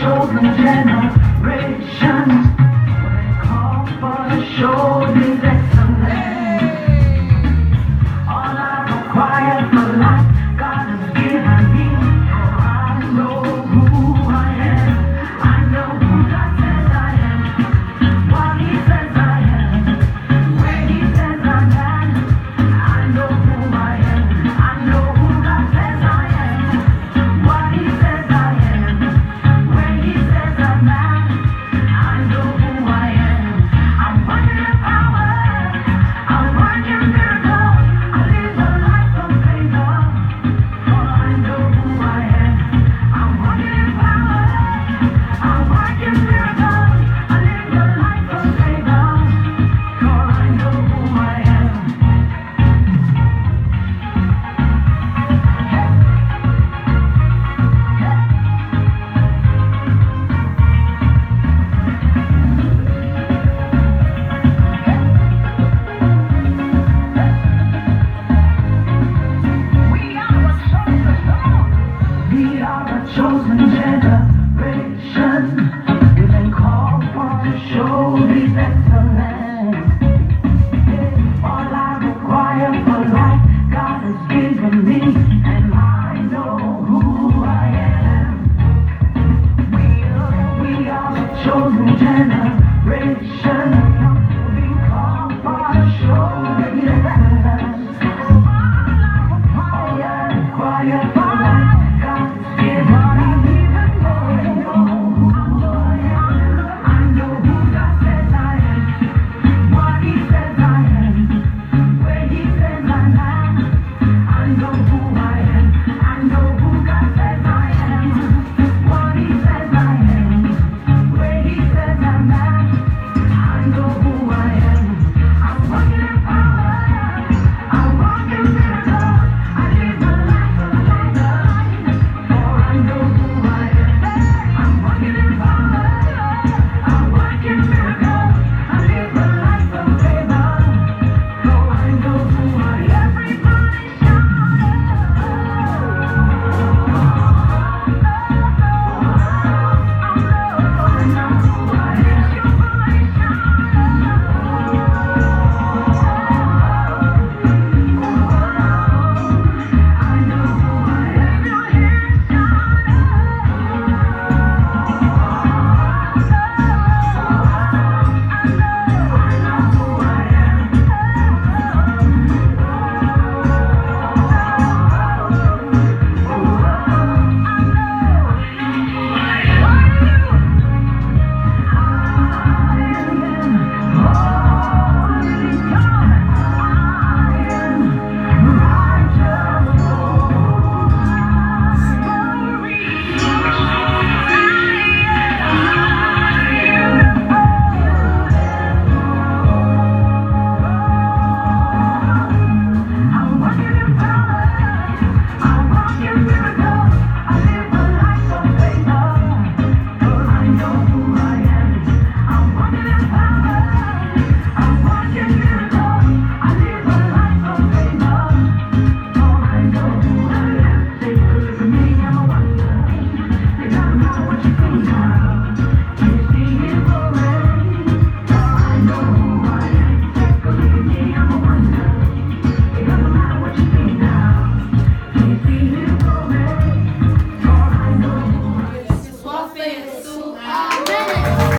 chosen generation. When they call for to show His excellence. All I require for life, God has given me. I know who I am. I know who God says I am. What He says I am. Where He says I'm at. I know who I am. I know who God says I am. What He says I am. Where He says I'm at. I know who I am. I'm working in power. I'm working miracles. I live a life of favor. For I know who I am. I'm working in power. I'm working miracles. I live a life of favor. For I know who I am. We are a chosen generation. We've been called for to show His excellence. All I require for life, God has given me, and I know who I am. We are a chosen generation.